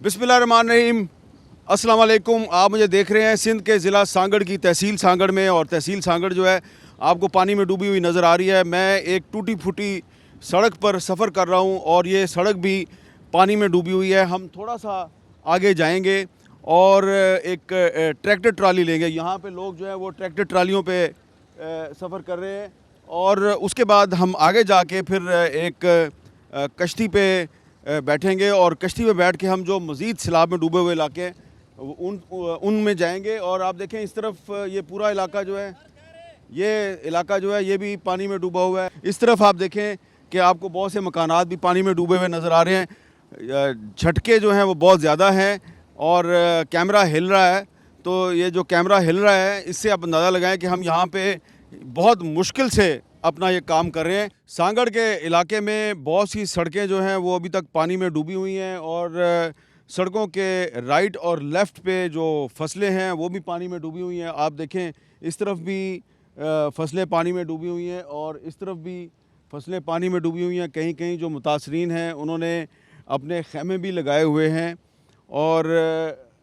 बिस्मिल्लाहिर्रहमानिर्रहीम। अस्सलाम वालेकुम। आप मुझे देख रहे हैं सिंध के ज़िला सांगड़ की तहसील सांगड़ में, और तहसील सांगड़ जो है आपको पानी में डूबी हुई नज़र आ रही है। मैं एक टूटी फूटी सड़क पर सफ़र कर रहा हूँ और ये सड़क भी पानी में डूबी हुई है। हम थोड़ा सा आगे जाएंगे और एक ट्रैक्टर ट्राली लेंगे। यहाँ पे लोग जो है वो ट्रैक्टर ट्रालियों पे सफ़र कर रहे हैं, और उसके बाद हम आगे जाके फिर एक कश्ती पे बैठेंगे, और कश्ती में बैठ के हम जो मज़ीद सैलाब में डूबे हुए इलाके हैं उनमें जाएंगे। और आप देखें इस तरफ ये पूरा इलाका जो है, ये इलाका जो है ये भी पानी में डूबा हुआ है। इस तरफ आप देखें कि आपको बहुत से मकानात भी पानी में डूबे हुए नज़र आ रहे हैं। झटके जो हैं वो बहुत ज़्यादा हैं, और कैमरा हिल रहा है। तो ये जो कैमरा हिल रहा है इससे आप अंदाज़ा लगाएं कि हम यहाँ पे बहुत मुश्किल से अपना ये काम कर रहे हैं। सांगड़ के इलाके में बहुत सी सड़कें जो हैं वो अभी तक पानी में डूबी हुई हैं, और सड़कों के राइट और लेफ़्ट पे जो फसलें हैं वो भी पानी में डूबी हुई हैं। आप देखें इस तरफ भी फसलें पानी में डूबी हुई हैं, और इस तरफ भी फसलें पानी में डूबी हुई हैं। कहीं कहीं जो मुतासरीन हैं उन्होंने अपने खैमे भी लगाए हुए हैं। और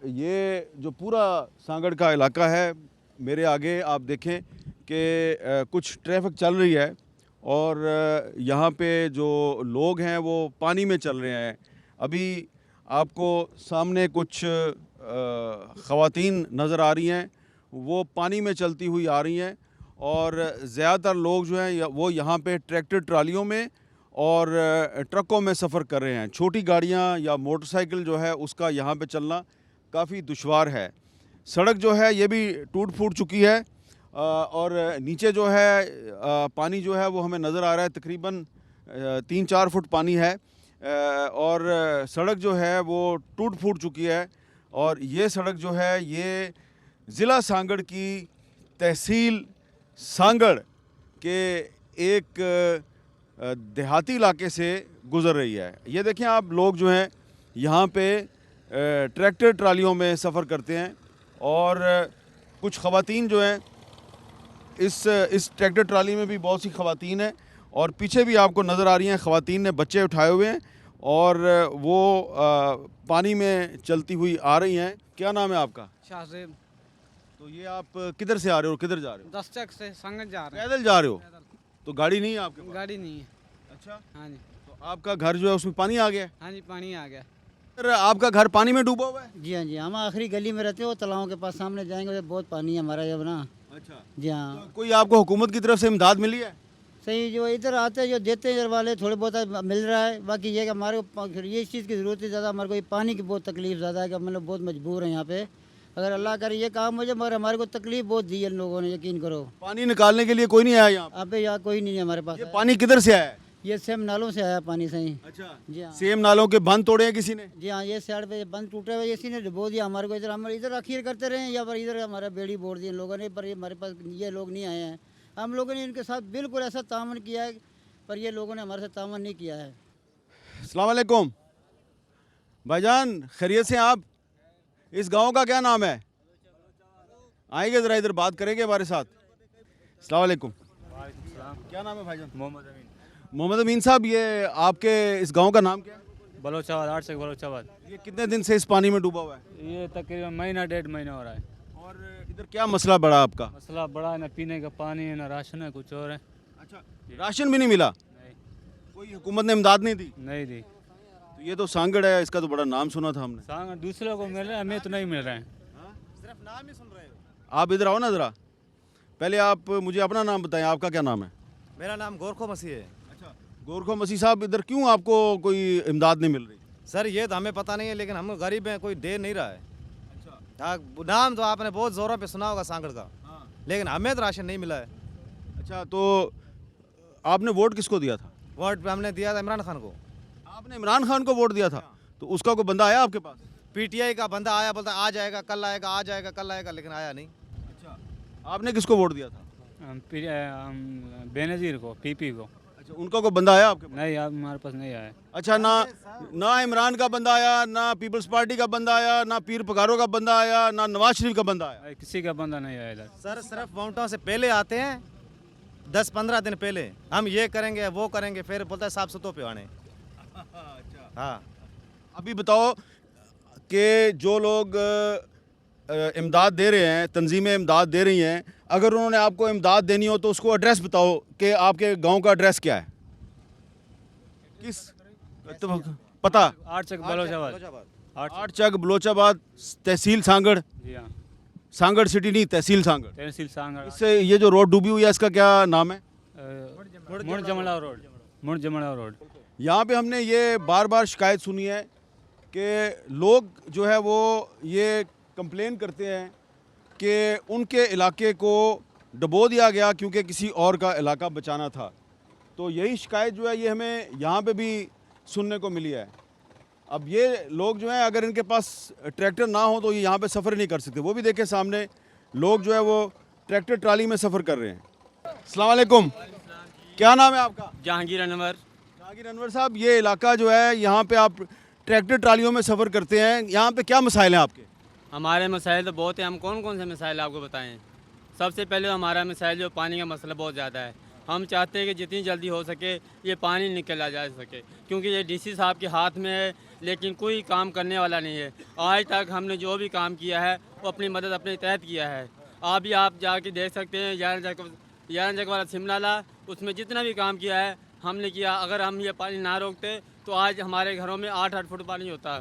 ये जो पूरा सांगड़ का इलाका है, मेरे आगे आप देखें कि कुछ ट्रैफिक चल रही है, और यहाँ पे जो लोग हैं वो पानी में चल रहे हैं। अभी आपको सामने कुछ ख़वातीन नज़र आ रही हैं, वो पानी में चलती हुई आ रही हैं, और ज़्यादातर लोग जो हैं वो यहाँ पे ट्रैक्टर ट्रालियों में और ट्रकों में सफ़र कर रहे हैं। छोटी गाड़ियाँ या मोटरसाइकिल जो है उसका यहाँ पे चलना काफ़ी दुश्वार है। सड़क जो है ये भी टूट फूट चुकी है, और नीचे जो है पानी जो है वो हमें नज़र आ रहा है तकरीबन 3-4 फुट पानी है, और सड़क जो है वो टूट फूट चुकी है। और ये सड़क जो है ये ज़िला सांगड़ की तहसील सांगड़ के एक देहाती इलाके से गुज़र रही है। ये देखें आप, लोग जो हैं यहाँ पे ट्रैक्टर ट्रालियों में सफ़र करते हैं, और कुछ ख़वातीन जो हैं इस ट्रैक्टर ट्राली में भी बहुत सी ख़वातीन हैं, और पीछे भी आपको नज़र आ रही हैं ख़वातीन ने बच्चे उठाए हुए हैं, और वो पानी में चलती हुई आ रही हैं। क्या नाम है आपका? शाहजेब। तो ये आप किधर से आ रहे हो, किधर जा रहे हो? दस्तक से संगत जा रहे हैं। पैदल जा रहे हो? तो गाड़ी नहीं है आपके पास? गाड़ी नहीं है। अच्छा, हाँ जी। तो आपका घर जो है उसमें पानी आ गया है? हाँ जी, पानी आ गया। सर, आपका घर पानी में डूबा हुआ है? जी हाँ जी, हम आखिरी गली में रहते हो, तालाबों के पास सामने जाएंगे तो बहुत पानी है हमारा जब ना। अच्छा, जी हाँ। तो कोई आपको हुकूमत की तरफ से इमदाद मिली है? सही, जो इधर आते हैं जो देते हैं इधर वाले थोड़े बहुत मिल रहा है। बाकी ये कि हमारे को ये इस चीज़ की ज़रूरत है ज़्यादा, हमारे को ये पानी की बहुत तकलीफ ज़्यादा है कि हम लोग बहुत मजबूर हैं यहाँ पे। अगर अल्लाह करे ये काम हो जाए, मगर हमारे को तकलीफ बहुत दी है इन लोगों ने, यकीन करो। पानी निकालने के लिए कोई नहीं आया यहाँ पे? अब यहाँ कोई नहीं है हमारे पास। ये पानी किधर से आया है? ये सेम नालों से आया पानी सही। अच्छा, जी हाँ। सेम नालों के बंद तोड़े हैं किसी ने? जी हाँ, ये साइड पे बंद टूटे हुए इसी ने डुबो दिया हमारे को। इधर हम इधर आखिर करते रहे या पर इधर हमारा बेड़ी बोड़ दी इन लोगों ने, पर ये हमारे पास ये लोग नहीं आए हैं। हम लोगों ने इनके साथ बिल्कुल ऐसा तामन किया है, पर ये लोगों ने हमारे साथ तामन नहीं किया है। अस्सलाम वालेकुम भाईजान, खैरियत से आप? इस गांव का क्या नाम है? आएंगे ज़रा इधर, बात करेंगे हमारे साथ। अस्सलाम वालेकुम। क्या नाम है भाईजान? मोहम्मद अमीन। मोहम्मद अमीन साहब, ये आपके इस गांव का नाम क्या है? बलोचाबाद, 8 से बलोचाबाद। ये कितने दिन से इस पानी में डूबा हुआ है? ये तकरीबन महीना 1.5 महीना हो रहा है। और इधर क्या मसला बड़ा आपका? मसला बड़ा है, ना पीने का पानी है, ना राशन है, कुछ और है। अच्छा, राशन भी नहीं मिला? नहीं, कोई हुकूमत ने इमदाद नहीं दी? नहीं दी। तो ये तो सांगड़ है, इसका तो बड़ा नाम सुना था हमने। सांग दूसरों को मिल रहा है, हमें तो नहीं मिल रहा है। सिर्फ नाम ही सुन रहे हो। आप इधर आओ ना ज़रा, पहले आप मुझे अपना नाम बताएं, आपका क्या नाम है? मेरा नाम गोरखो मसीह है। अच्छा, गोरखो मसीह साहब, इधर क्यों आपको कोई इमदाद नहीं मिल रही? सर ये तो हमें पता नहीं है, लेकिन हम गरीब हैं, कोई दे नहीं रहा है। अच्छा। हाँ, नाम तो आपने बहुत ज़ोरों पे सुना होगा सांगड़ का, हाँ। लेकिन हमें तो राशन नहीं मिला है। अच्छा, तो आपने वोट किसको दिया था? वोट पे हमने दिया था इमरान खान को। आपने इमरान खान को वोट दिया था? तो उसका कोई बंदा आया आपके पास? पीटीआई का बंदा आया, बोलता आ जाएगा, कल आएगा, आ जाएगा, कल आएगा, लेकिन आया नहीं। अच्छा, आपने किसको वोट दिया था? बेनज़ीर को, पीपी को। अच्छा, उनका कोई बंदा आया आपके पास? नहीं, अब हमारे पास नहीं आया। अच्छा, ना इमरान का बंदा आया, ना पीपल्स पार्टी का बंदा आया, ना पीर पगारों का बंदा आया, ना नवाज शरीफ का बंदा आया? किसी का बंदा नहीं आया इधर। सर सिर्फ वोटों से पहले आते हैं, 10-15 दिन पहले हम ये करेंगे वो करेंगे, फिर बोलता है साफ सुथरों पे आने। अच्छा, हाँ, अभी बताओ, कि जो लोग इमदाद दे रहे हैं, तंजीमें इमदाद दे रही हैं, अगर उन्होंने आपको इमदाद देनी हो तो उसको एड्रेस बताओ कि आपके गांव का एड्रेस क्या है, किस पता? 8 चक बलोचाबाद। 8 चक बलोचाबाद, तहसील सांगड़। जी हाँ, सांगड़ सिटी नहीं, तहसील सांगड़। तहसील सांगड़। इससे ये जो रोड डूबी हुई है इसका क्या नाम है? मुड़ जमला रोड। मुड़ जमला रोड। यहाँ पे हमने ये बार बार शिकायत सुनी है कि लोग जो है वो ये कंप्लेन करते हैं कि उनके इलाके को डबो दिया गया क्योंकि किसी और का इलाका बचाना था। तो यही शिकायत जो है ये हमें यहाँ पे भी सुनने को मिली है। अब ये लोग जो हैं अगर इनके पास ट्रैक्टर ना हो तो ये यहाँ पे सफ़र नहीं कर सकते। वो भी देखे सामने लोग जो है वो ट्रैक्टर ट्राली में सफ़र कर रहे हैं। अस्सलाम वालेकुम, क्या नाम है आपका? जहांगीर अनवर। जहांगीर अनवर साहब, ये इलाका जो है यहाँ पे आप ट्रैक्टर ट्रालियों में सफ़र करते हैं, यहाँ पे क्या मसाइल हैं आपके? हमारे मसाइल तो बहुत हैं। हम कौन कौन से मसाइल आपको बताएं? सबसे पहले तो हमारा मसाइल जो पानी का मसला बहुत ज़्यादा है। हम चाहते हैं कि जितनी जल्दी हो सके ये पानी निकला जा सके, क्योंकि ये डीसी साहब के हाथ में है, लेकिन कोई काम करने वाला नहीं है। आज तक हमने जो भी काम किया है वो अपनी मदद अपने तहत किया है। आप जाके देख सकते हैं 11 जग वाला सिमनाला, उसमें जितना भी काम किया है हमने किया। अगर हम ये पानी ना रोकते तो आज हमारे घरों में 8-8 फुट पानी होता।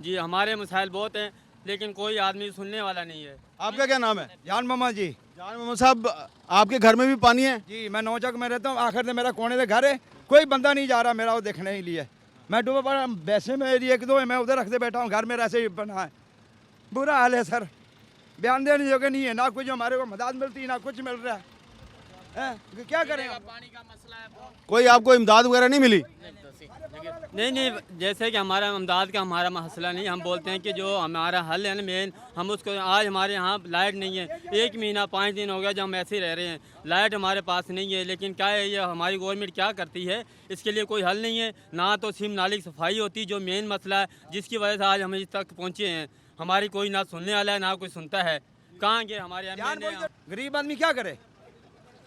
जी, हमारे मसाइल बहुत हैं, लेकिन कोई आदमी सुनने वाला नहीं है। आपका क्या नाम है? जान मामा जी। जान मोहम्मद साहब, आपके घर में भी पानी है? जी, मैं 9 चक में रहता हूँ, आखिर से मेरा कोने से घर है, कोई बंदा नहीं जा रहा मेरा वो देखने के लिए। मैं डूबा पड़ा, वैसे में एरिया 1-2 है, मैं उधर रखते बैठा हूँ, घर में ऐसे ही बना है। बुरा हाल है सर, बयान देने जोगे नहीं है, ना कुछ हमारे को मदद मिलती ना कुछ मिल रहा है। क्या करें? पानी का मसला है बहुत। कोई आपको इमदाद वगैरह नहीं मिली? नहीं, जैसे कि हमारा अमदाद का हमारा मसला नहीं। हम बोलते हैं कि जो हमारा हल है ना मेन, हम उसको, आज हमारे यहाँ लाइट नहीं है, 1 महीना 5 दिन हो गया जब हम ऐसे ही रह रहे हैं, लाइट हमारे पास नहीं है। लेकिन क्या है, ये हमारी गवर्नमेंट क्या करती है, इसके लिए कोई हल नहीं है। ना तो सिम नाली की सफाई होती, जो मेन मसला है, जिसकी वजह से आज हम इस तक पहुँचे हैं। हमारी कोई ना सुनने वाला है ना कोई सुनता है। कहाँ गए हमारे गरीब आदमी क्या करे,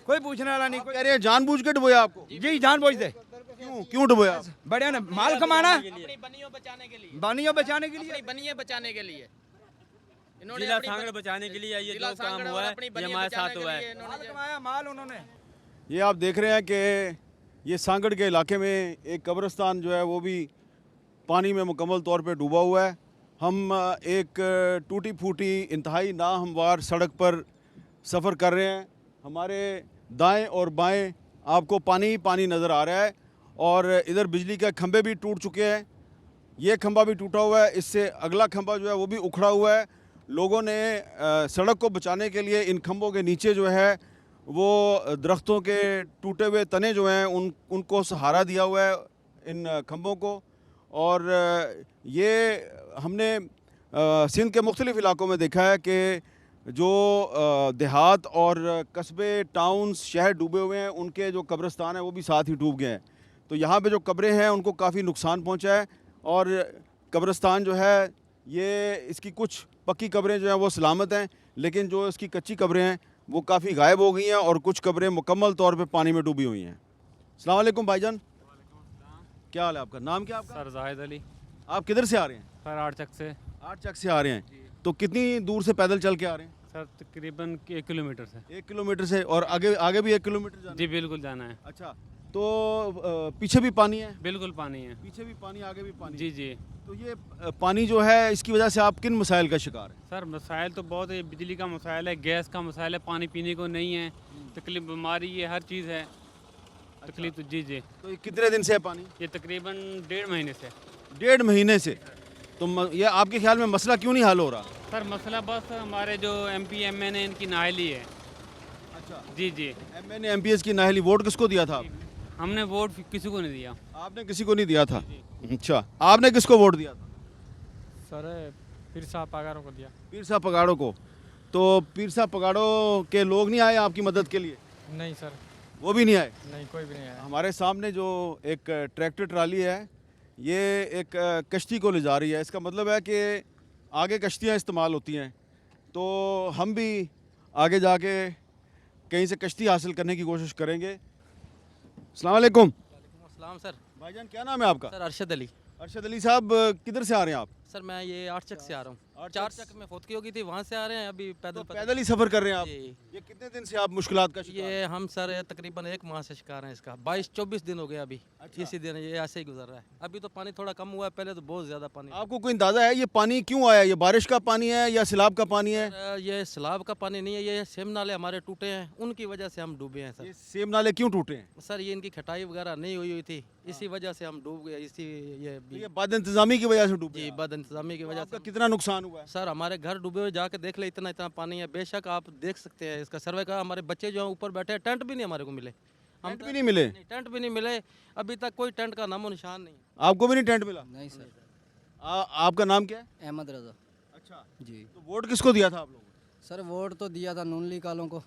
कोई पूछने वाला नहीं। कह रहे हैं जानबूझ के डुबोया आपको? जी, जान बोझ दे। क्यों डुबोया? बढ़िया ना, माल कमाना, अपनी बनियों बचाने के लिए, बानियों बचाने के लिए। अपनी बनियां बचाने के लिए, इन्होंने जिला अपनी सांगड़ बचाने के लिए ये जिला जो काम सांगड़ हुआ है अपनी ये बनियां हमारे बचाने साथ के हुआ लिए है। इन्होंने जो- कमाया माल उन्होंने। ये आप देख रहे हैं कि ये सांगड़ के इलाके में एक कब्रिस्तान जो है वो भी पानी में मुकम्मल तौर पे डूबा हुआ है। हम एक टूटी फूटी इंतहाई नाहमवार सड़क पर सफ़र कर रहे हैं। हमारे दाएं और बाएं आपको पानी ही पानी नज़र आ रहा है और इधर बिजली के खंभे भी टूट चुके हैं। ये खंभा भी टूटा हुआ है, इससे अगला खंभा जो है वो भी उखड़ा हुआ है। लोगों ने सड़क को बचाने के लिए इन खंभों के नीचे जो है वो दरख्तों के टूटे हुए तने जो हैं उनको सहारा दिया हुआ है इन खंभों को। और ये हमने सिंध के मुख्तलिफ़ इलाकों में देखा है कि जो देहात और कस्बे, टाउन्स, शहर डूबे हुए हैं, उनके जो कब्रिस्तान हैं वो भी साथ ही डूब गए हैं। तो यहाँ पे जो कब्रें हैं उनको काफ़ी नुकसान पहुँचा है और कब्रिस्तान जो है ये इसकी कुछ पक्की कब्रें जो हैं वो सलामत हैं, लेकिन जो इसकी कच्ची कब्रें हैं वो काफ़ी गायब हो गई हैं और कुछ कब्रें मुकम्मल तौर पे पानी में डूबी हुई हैं। अस्सलाम वालेकुम भाईजान, क्या हाल है आपका? नाम क्या आपका? सर जाहिद अली। आप किधर से आ रहे हैं? सर 8 चक से। 8 चक से आ रहे हैं, तो कितनी दूर से पैदल चल के आ रहे हैं? सर तकरीबन 1 किलोमीटर से। 1 किलोमीटर से, और आगे आगे भी 1 किलोमीटर जाना है? जी बिल्कुल जाना है। अच्छा, तो पीछे भी पानी है? बिल्कुल पानी है। पीछे भी पानी, आगे भी पानी? जी जी। तो ये पानी जो है इसकी वजह से आप किन मसाइल का शिकार हैं? सर मसाइल तो बहुत है, बिजली का मसाइल है, गैस का मसाइल है, पानी पीने को नहीं है, तकलीफ, बीमारी, ये हर चीज़ है तकलीफ। तो जी जी। तो ये कितने दिन से है पानी? ये तकरीबन 1.5 महीने से। 1.5 महीने से। तो ये आपके ख्याल में मसला क्यों नहीं हल हो रहा? सर मसला बस हमारे जो MP MN है इनकी नाअहली है। अच्छा, जी जी। MN MPS की नाअहली। वोट किसको दिया था आप? हमने वोट किसी को नहीं दिया। आपने किसी को नहीं दिया था? अच्छा, आपने किसको वोट दिया था? सर पीर साहब पगारों को दिया। पीर साहब पगाड़ों को। तो पीर साहब पगाड़ों के लोग नहीं आए आपकी मदद के लिए? नहीं सर, वो भी नहीं आए? नहीं कोई भी नहीं आया। हमारे सामने जो एक ट्रैक्टर ट्राली है ये एक कश्ती को ले जा रही है। इसका मतलब है कि आगे कश्तियाँ इस्तेमाल होती हैं, तो हम भी आगे जाके कहीं से कश्ती हासिल करने की कोशिश करेंगे। अस्सलाम वालेकुम अस्सलाम सर। भाईजान, क्या नाम है आपका? सर अरशद अली। अरशद अली साहब, किधर से आ रहे हैं आप? सर मैं ये 8 चक से आ रहा हूँ। 4 चक में फौतकी हो गई थी, वहाँ से आ रहे हैं अभी तो पैदल पैदल ही सफर कर रहे हैं आप? जी। ये कितने दिन से आप मुश्किलात का शिकार हैं? ये हम सर तकरीबन 1 माह से शिकार हैं इसका। 22-24 दिन हो गए अभी। इसी दिन ये ऐसे ही गुजर रहा है। अभी तो पानी थोड़ा कम हुआ है, पहले तो बहुत ज़्यादा पानी। आपको कोई अंदाजा है ये पानी क्यों आया? ये बारिश का पानी है या सैलाब का पानी है? ये सैलाब का पानी नहीं है, ये सेम नाले हमारे टूटे हैं, उनकी वजह से हम डूबे हैं ये सर। सेम नाले क्यों टूटे हैं? सर ये इनकी खटाई वगैरह नहीं हुई थी, इसी वजह से हम डूब गए। इसी ये तो ये बद इंतजामी की वजह से डूबे जी हैं। बद इंतजामी की वजह आपका से। कितना नुकसान हुआ है? सर हमारे घर डूबे हुए, जाके देख ले, इतना इतना पानी है। बेशक आप देख सकते हैं इसका सर्वे का। हमारे बच्चे जो हैं ऊपर बैठे हैं, टेंट भी नहीं हमारे को मिले। टेंट भी नहीं मिले? नहीं, टेंट भी नहीं मिले। अभी तक कोई टेंट का नामो निशान नहीं। आपको भी नहीं टेंट मिला? नहीं सर। आपका नाम क्या है? अहमद रजा। अच्छा, जी तो वोट किसको दिया था आप लोगों ने? सर वोट तो दिया था नून लीग वालों को।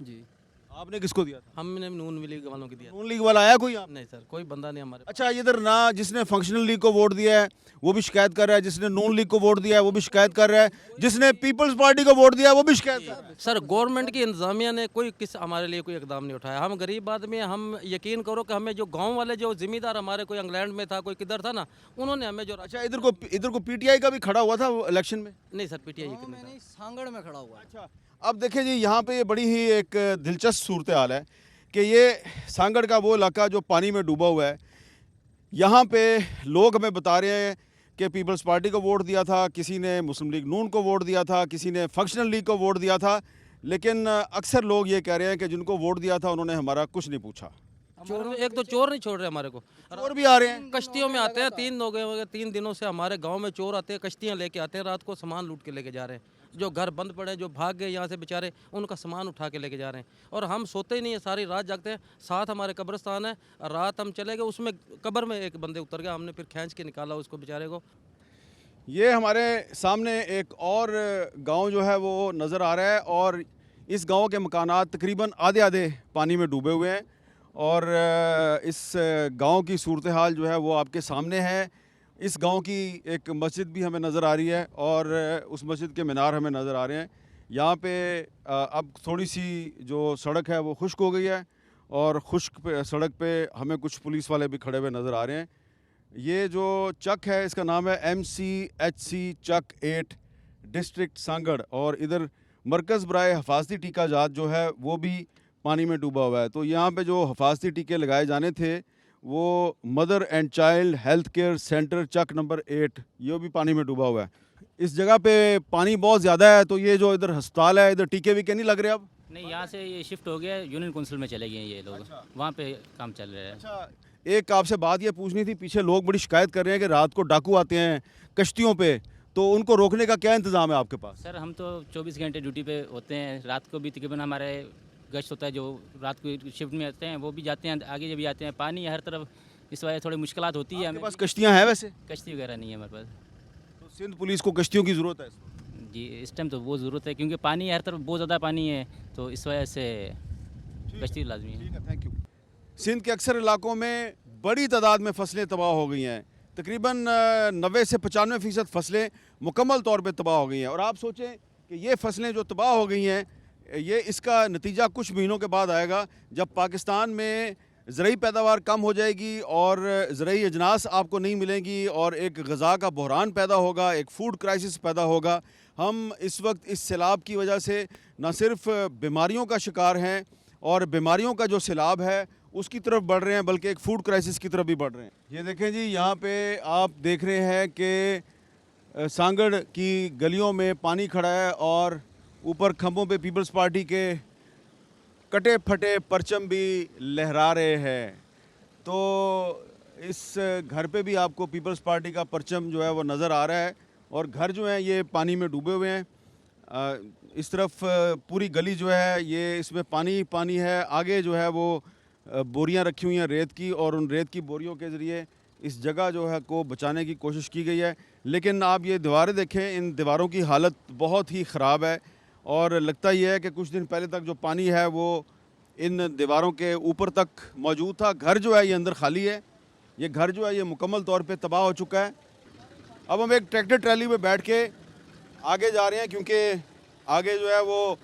जी आपने किसको दिया था? हमने नून लीग वालों को दिया। नून लीग वाला आया कोई आप? नहीं सर, कोई बंदा नहीं हमारे। अच्छा, इधर ना जिसने फंक्शनल लीग को वोट दिया है वो भी शिकायत कर रहा है, जिसने नून लीग को वोट दिया है वो भी शिकायत कर रहा है, जिसने पीपल्स पार्टी को वोट दिया है वो भी शिकायत कर रहा है। सर गवर्नमेंट की इंतजामिया ने कोई हमारे लिए कोई इकदाम नहीं उठाया। हम गरीब आदमी हैं, हम यकीन करो कि हमें जो गांव वाले जो जिम्मेदार हमारे, कोई इंग्लैंड में था, कोई किधर था ना, उन्होंने हमें जो। अच्छा, इधर को पीटीआई का भी खड़ा हुआ था इलेक्शन में? नहीं सर, पीटीआई की नहीं था। सांगड़ में खड़ा हुआ। अच्छा, अब देखिए जी, यहाँ पे ये बड़ी ही एक दिलचस्प सूरत हाल है कि ये सांगड़ का वो इलाका जो पानी में डूबा हुआ है। यहाँ पे लोग हमें बता रहे हैं कि पीपल्स पार्टी को वोट दिया था, किसी ने मुस्लिम लीग नून को वोट दिया था, किसी ने फंक्शनल लीग को वोट दिया था, लेकिन अक्सर लोग ये कह रहे हैं कि जिनको वोट दिया था उन्होंने हमारा कुछ नहीं पूछा। चोर एक तो चोर नहीं छोड़ रहे हमारे को। और भी आ रहे हैं कश्तियों में आते हैं। 3 दिनों से हमारे गांव में चोर आते हैं, कश्तियां लेके आते हैं, रात को सामान लूट के लेके जा रहे हैं। जो घर बंद पड़े, जो भाग गए यहाँ से बेचारे, उनका सामान उठा के लेके जा रहे हैं। और हम सोते ही नहीं है, सारी रात जागते हैं। साथ हमारे कब्रिस्तान है, रात हम चले गए, उसमें कब्र में एक बंदे उतर गया, हमने फिर खींच के निकाला उसको बेचारे को। ये हमारे सामने एक और गांव जो है वो नज़र आ रहा है और इस गांव के मकानात तकरीबन आधे आधे पानी में डूबे हुए हैं और इस गांव की सूरत हाल जो है वो आपके सामने है। इस गांव की एक मस्जिद भी हमें नज़र आ रही है और उस मस्जिद के मीनार हमें नज़र आ रहे हैं। यहाँ पे अब थोड़ी सी जो सड़क है वो खुश्क हो गई है और खुश्क सड़क पे हमें कुछ पुलिस वाले भी खड़े हुए नज़र आ रहे हैं। ये जो चक है इसका नाम है MCHC चक 8 डिस्ट्रिक्ट सांगड़ और इधर मरकज़ बराए हिफाजती टीका जात जो है वो भी पानी में डूबा हुआ है। तो यहाँ पे जो हिफाजती टीके लगाए जाने थे वो mother and child health care centre चक नंबर 8 ये भी पानी में डूबा हुआ है। इस जगह पे पानी बहुत ज़्यादा है, तो ये जो इधर अस्पताल है, इधर टीके वीके नहीं लग रहे अब? नहीं, यहाँ से ये शिफ्ट हो गया, यूनियन काउंसिल में चले गए ये लोग। अच्छा। वहाँ पे काम चल रहा है। अच्छा, एक आपसे बात ये पूछनी थी, पीछे लोग बड़ी शिकायत कर रहे हैं कि रात को डाकू आते हैं कश्तियों पे, तो उनको रोकने का क्या इंतज़ाम है आपके पास? सर हम तो 24 घंटे ड्यूटी पे होते हैं, रात को भी तकरीबन हमारे गश्त होता है, जो रात को शिफ्ट में आते हैं वो भी जाते हैं, आगे भी आते हैं। पानी हर तरफ, इस वजह से थोड़ी मुश्किलात होती है। आपके हमें पास कश्तियाँ हैं वैसे? कश्ती वगैरह नहीं है हमारे पास। तो सिंध पुलिस को कश्तियों की ज़रूरत है? जी इस टाइम तो बहुत ज़रूरत है, क्योंकि पानी हर तरफ बहुत ज़्यादा पानी है, तो इस वजह से कश्ती लाजमी है। ठीक है, थैंक यू। सिंध के अक्सर इलाकों में बड़ी तादाद में फसलें तबाह हो गई हैं। तकरीबन 90 से 95% फसलें मुकम्मल तौर पे तबाह हो गई हैं और आप सोचें कि ये फसलें जो तबाह हो गई हैं, ये इसका नतीजा कुछ महीनों के बाद आएगा जब पाकिस्तान में ज़रई पैदावार कम हो जाएगी और ज़रई अजनास आपको नहीं मिलेंगी और एक ग़ज़ा का बहरान पैदा होगा, एक फूड क्राइसिस पैदा होगा। हम इस वक्त इस सैलाब की वजह से न सिर्फ बीमारियों का शिकार हैं और बीमारियों का जो सैलाब है उसकी तरफ बढ़ रहे हैं, बल्कि एक फूड क्राइसिस की तरफ भी बढ़ रहे हैं। ये देखें जी, यहाँ पे आप देख रहे हैं कि सांगड़ की गलियों में पानी खड़ा है और ऊपर खंभों पे पीपल्स पार्टी के कटे फटे परचम भी लहरा रहे हैं। तो इस घर पे भी आपको पीपल्स पार्टी का परचम जो है वो नज़र आ रहा है और घर जो हैं ये पानी में डूबे हुए हैं। इस तरफ पूरी गली जो है ये इसमें पानी ही पानी है। आगे जो है वो बोरियां रखी हुई हैं रेत की और उन रेत की बोरियों के ज़रिए इस जगह जो है को बचाने की कोशिश की गई है। लेकिन आप ये दीवारें देखें, इन दीवारों की हालत बहुत ही ख़राब है और लगता ही है कि कुछ दिन पहले तक जो पानी है वो इन दीवारों के ऊपर तक मौजूद था। घर जो है ये अंदर खाली है, ये घर जो है ये मुकम्मल तौर पे तबाह हो चुका है। अब हम एक ट्रैक्टर ट्रैली में बैठ के आगे जा रहे हैं क्योंकि आगे जो है वो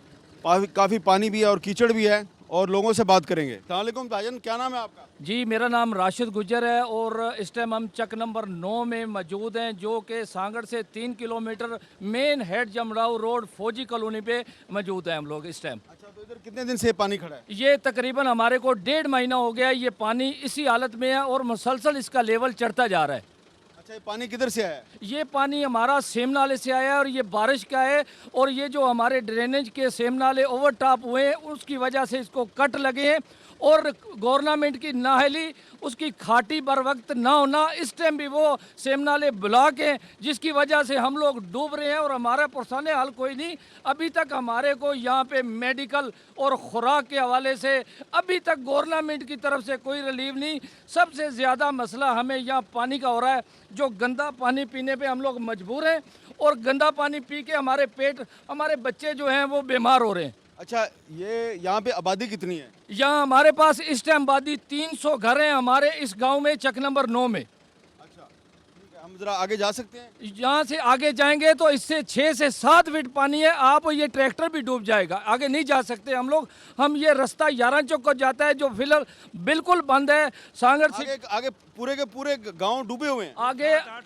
काफ़ी पानी भी है और कीचड़ भी है और लोगों से बात करेंगे। अस्सलाम वालेकुम भाईजान, क्या नाम है आपका? जी, मेरा नाम राशिद गुजर है और इस टाइम हम चक नंबर 9 में मौजूद हैं, जो कि सांगड़ से 3 kilometre main head Jamrao road फौजी कॉलोनी पे मौजूद हैं हम लोग इस टाइम। अच्छा, तो इधर कितने दिन से पानी खड़ा है? ये तकरीबन हमारे को 1.5 महीना हो गया है, ये पानी इसी हालत में है और मुसलसल इसका लेवल चढ़ता जा रहा है। अच्छा, ये पानी किधर से आया है? ये पानी हमारा सेम नाले से आया है और ये बारिश का है, और ये जो हमारे ड्रेनेज के सेम नाले ओवरटॉप हुए हैं उसकी वजह से इसको कट लगे हैं, और गवर्नमेंट की नाहली, उसकी खाटी बर वक्त ना होना, इस टाइम भी वो सेम नाले ब्लॉक हैं, जिसकी वजह से हम लोग डूब रहे हैं और हमारा पुरसाने हाल कोई नहीं। अभी तक हमारे को यहाँ पे मेडिकल और खुराक के हवाले से अभी तक गवर्नमेंट की तरफ से कोई रिलीफ नहीं। सबसे ज़्यादा मसला हमें यहाँ पानी का हो रहा है, जो गंदा पानी पीने पे हम लोग मजबूर हैं, और गंदा पानी पी के हमारे बच्चे जो हैं वो बीमार हो रहे हैं। अच्छा, ये यहाँ पे आबादी कितनी है? यहाँ हमारे पास इस टाइम आबादी 300 घर हैं हमारे इस गांव में, चक नंबर 9 में। अच्छा, ठीक है, हम जरा आगे जा सकते हैं? यहाँ से आगे जाएंगे तो इससे 6 से 7 फीट पानी है, आप ये ट्रैक्टर भी डूब जाएगा, आगे नहीं जा सकते हम लोग। हम ये रास्ता 11 चौक को जाता है, जो फिलहाल बिल्कुल बंद है। सांगड़ से आगे पूरे के पूरे गांव डूबे हुए हैं।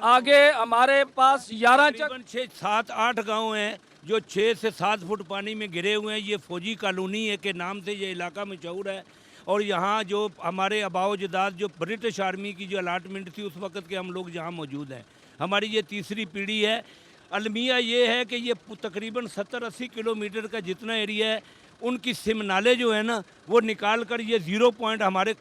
आगे हमारे पास 11 चौक 6-7-8 गांव हैं जो 6 से 7 फुट पानी में गिरे हुए हैं। ये फौजी कॉलोनी है के नाम से ये इलाका मशहूर है, और यहाँ जो हमारे आबाओ जदाद जो ब्रिटिश आर्मी की जो अलाटमेंट थी उस वक्त के हम लोग यहाँ मौजूद हैं। हमारी ये तीसरी पीढ़ी है। अलमिया ये है कि ये तकरीबन 70-80 किलोमीटर का जितना एरिया है, उनकी सिम नाले जो है ना वो निकाल कर ये 0 पॉइंट हमारे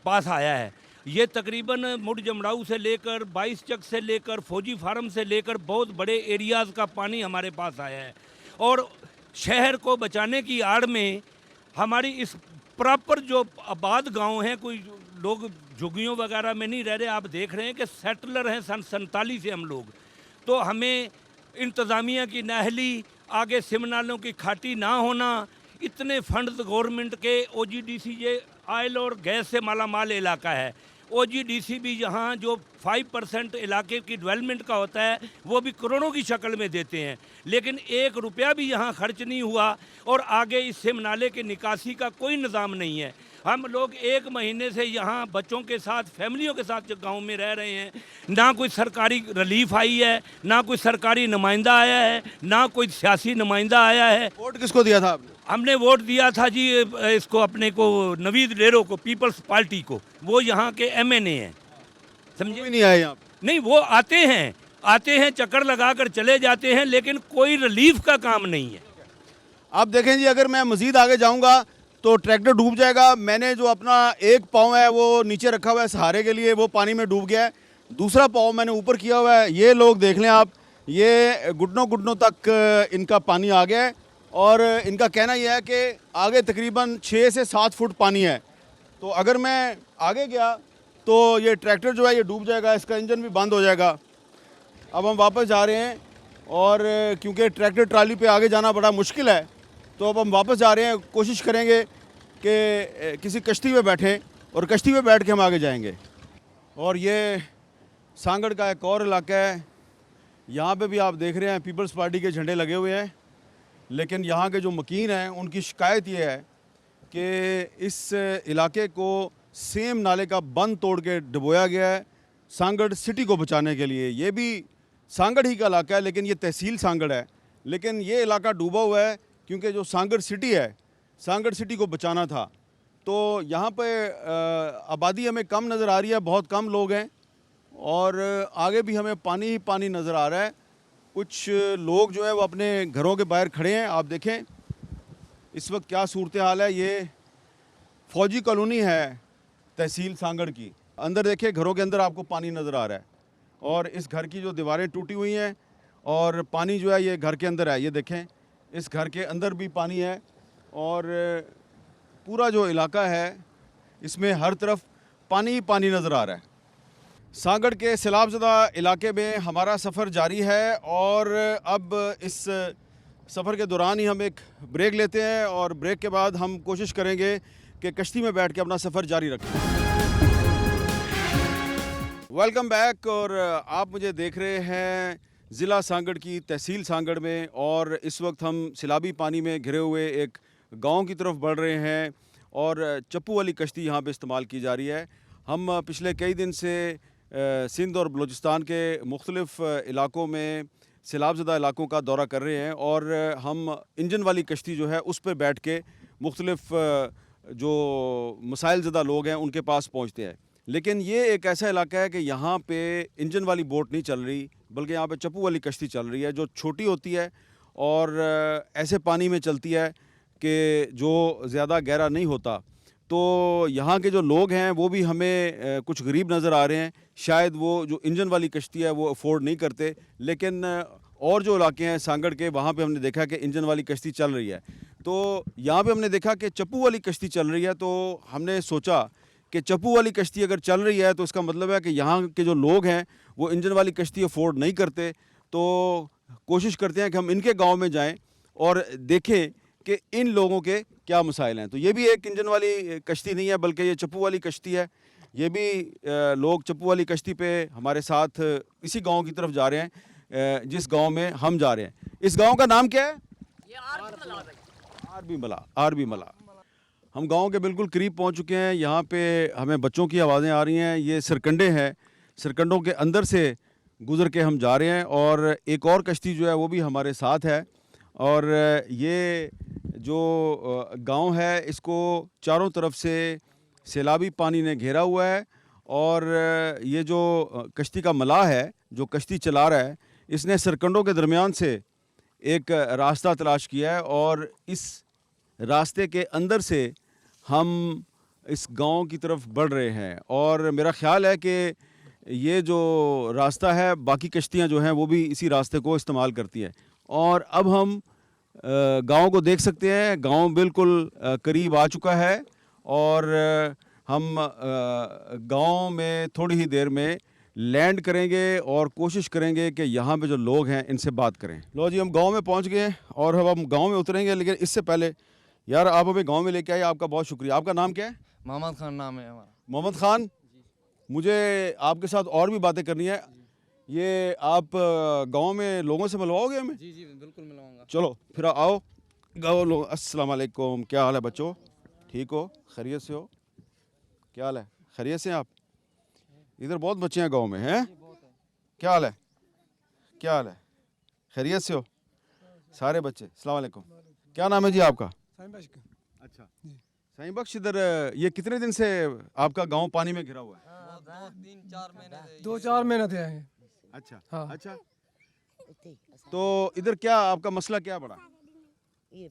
पास आया है। ये तकरीबन मुड़ जमराऊ से लेकर 22 चक से लेकर फौजी फार्म से लेकर बहुत बड़े एरियाज़ का पानी हमारे पास आया है, और शहर को बचाने की आड़ में हमारी इस प्रॉपर जो आबाद गांव हैं, कोई लोग झुग्गियों वगैरह में नहीं रह रहे। आप देख रहे हैं कि सेटलर हैं सन 47 से हम लोग। तो हमें इंतज़ामिया की नाहली, आगे सिम नालों की खाटी ना होना, इतने फंड्स गवर्नमेंट के, OGDC ये ऑयल और गैस से मालामाल इलाका है। OGDC भी यहाँ जो 5% इलाके की डेवलपमेंट का होता है वो भी करोड़ों की शक्ल में देते हैं, लेकिन 1 रुपया भी यहाँ खर्च नहीं हुआ, और आगे इस सिम नाले के निकासी का कोई निज़ाम नहीं है। हम लोग 1 महीने से यहाँ बच्चों के साथ, फैमिलियों के साथ जो गाँव में रह रहे हैं, ना कोई सरकारी रिलीफ आई है, ना कोई सरकारी नुमाइंदा आया है, ना कोई सियासी नुमाइंदा आया है। वोट किसको दिया था आपने? हमने वोट दिया था जी इसको, अपने को नवीद डेरो को, पीपल्स पार्टी को। वो यहाँ के MNA हैं, समझे? कोई नहीं आया यहाँ पे? नहीं, वो आते हैं चक्कर लगा कर चले जाते हैं, लेकिन कोई रिलीफ का काम नहीं है। आप देखें जी, अगर मैं मज़ीद आगे जाऊँगा तो ट्रैक्टर डूब जाएगा। मैंने जो अपना एक पाँव है वो नीचे रखा हुआ है सहारे के लिए, वो पानी में डूब गया है। दूसरा पाँव मैंने ऊपर किया हुआ है। ये लोग देख लें आप, ये घुटनों तक इनका पानी आ गया है, और इनका कहना यह है कि आगे तकरीबन 6 से 7 फुट पानी है। तो अगर मैं आगे गया तो ये ट्रैक्टर जो है ये डूब जाएगा, इसका इंजन भी बंद हो जाएगा। अब हम वापस जा रहे हैं, और क्योंकि ट्रैक्टर ट्राली पे आगे जाना बड़ा मुश्किल है, तो अब हम वापस जा रहे हैं। कोशिश करेंगे कि किसी कश्ती में बैठें, और कश्ती में बैठ के हम आगे जाएंगे। और ये सांगड़ का एक और इलाका है, यहाँ पे भी आप देख रहे हैं पीपल्स पार्टी के झंडे लगे हुए हैं, लेकिन यहाँ के जो मकीन हैं उनकी शिकायत ये है कि इस इलाके को सेम नाले का बंद तोड़ के डुबोया गया है सांगड़ सिटी को बचाने के लिए। ये भी सांगड़ ही का इलाका है, लेकिन ये तहसील सांगड़ है, लेकिन ये इलाका डूबा हुआ है क्योंकि जो सांगड़ सिटी है, सांगड़ सिटी को बचाना था। तो यहाँ पे आबादी हमें कम नज़र आ रही है, बहुत कम लोग हैं, और आगे भी हमें पानी ही पानी नज़र आ रहा है। कुछ लोग जो है वो अपने घरों के बाहर खड़े हैं। आप देखें इस वक्त क्या सूरत हाल है। ये फौजी कॉलोनी है तहसील सांगड़ की। अंदर देखिए, घरों के अंदर आपको पानी नज़र आ रहा है, और इस घर की जो दीवारें टूटी हुई हैं, और पानी जो है ये घर के अंदर है। ये देखें, इस घर के अंदर भी पानी है, और पूरा जो इलाका है इसमें हर तरफ पानी ही पानी नज़र आ रहा है। सांगड़ के सैलाबज़दा इलाके में हमारा सफ़र जारी है, और अब इस सफ़र के दौरान ही हम एक ब्रेक लेते हैं, और ब्रेक के बाद हम कोशिश करेंगे कि कश्ती में बैठ के अपना सफ़र जारी रखें। वेलकम बैक, और आप मुझे देख रहे हैं ज़िला सांगड़ की तहसील सांगड़ में, और इस वक्त हम सैलाबी पानी में घिरे हुए एक गांव की तरफ बढ़ रहे हैं। और चप्पू वाली कश्ती यहाँ पे इस्तेमाल की जा रही है। हम पिछले कई दिन से सिंध और बलूचिस्तान के मुख्तलिफ़ इलाकों में सैलाबज़दा इलाकों का दौरा कर रहे हैं और हम इंजन वाली कश्ती जो है उस पर बैठ के मुख्तलिफ़ जो मसाइल ज़दा लोग हैं उनके पास पहुँचते हैं। लेकिन ये एक ऐसा इलाका है कि यहाँ पे इंजन वाली बोट नहीं चल रही, बल्कि यहाँ पे चप्पू वाली कश्ती चल रही है जो छोटी होती है और ऐसे पानी में चलती है कि जो ज़्यादा गहरा नहीं होता। तो यहाँ के जो लोग हैं वो भी हमें कुछ गरीब नज़र आ रहे हैं, शायद वो जो इंजन वाली कश्ती है वो अफोर्ड नहीं करते। लेकिन और जो इलाके हैं सांगड़ के, वहाँ पे हमने देखा कि इंजन वाली कश्ती चल रही है। तो यहाँ पे हमने देखा कि चप्पू वाली कश्ती चल रही है, तो हमने सोचा कि चप्पू वाली कश्ती अगर चल रही है तो इसका मतलब है कि यहाँ के जो लोग हैं वो इंजन वाली कश्ती अफोर्ड नहीं करते। तो कोशिश करते हैं कि हम इनके गांव में जाएं और देखें कि इन लोगों के क्या मसाइल हैं। तो ये भी एक इंजन वाली कश्ती नहीं है, बल्कि ये चप्पू वाली कश्ती है। ये भी लोग चप्पू वाली कश्ती पे हमारे साथ इसी गांव की तरफ जा रहे हैं जिस गांव में हम जा रहे हैं। इस गांव का नाम क्या है? आरबी मला। हम गांव के बिल्कुल करीब पहुंच चुके हैं। यहाँ पे हमें बच्चों की आवाज़ें आ रही हैं। ये सरकंडे हैं, सरकंडों के अंदर से गुज़र के हम जा रहे हैं और एक और कश्ती जो है वो भी हमारे साथ है। और ये जो गांव है इसको चारों तरफ से सैलाबी पानी ने घेरा हुआ है और ये जो कश्ती का मलाह है जो कश्ती चला रहा है, इसने सरकंडों के दरमियान से एक रास्ता तलाश किया है और इस रास्ते के अंदर से हम इस गांव की तरफ बढ़ रहे हैं। और मेरा ख़्याल है कि ये जो रास्ता है बाकी कश्तियां जो हैं वो भी इसी रास्ते को इस्तेमाल करती हैं। और अब हम गांव को देख सकते हैं। गांव बिल्कुल करीब आ चुका है और हम गांव में थोड़ी ही देर में लैंड करेंगे और कोशिश करेंगे कि यहाँ पे जो लोग हैं इनसे बात करें। लो जी, हम गांव में पहुँच गए और अब हम गांव में उतरेंगे, लेकिन इससे पहले यार आप हमें गांव में लेके आए, आपका बहुत शुक्रिया। आपका नाम क्या है? मोहम्मद खान नाम है हमारा। मोहम्मद खान, मुझे आपके साथ और भी बातें करनी है। ये आप गांव में लोगों से मिलवाओगे हमें? जी बिल्कुल मिलवाऊंगा। चलो फिर आओ गाँव लोग। अस्सलाम वालेकुम, क्या हाल है बच्चों? ठीक हो? खैरियत से हो? क्या हाल है? खैरियत से हैं आप? इधर बहुत बच्चे हैं गांव में, हैं? क्या हाल है? क्या हाल है? खैरियत से हो सारे बच्चे? अस्सलाम वालेकुम। क्या नाम है जी आपका? अच्छा, साईं बख्श। इधर ये कितने दिन से आपका गांव पानी में घिरा हुआ है? 2-4 महीने थे आए। अच्छा हाँ। अच्छा। तो इधर क्या आपका मसला क्या बड़ा? ये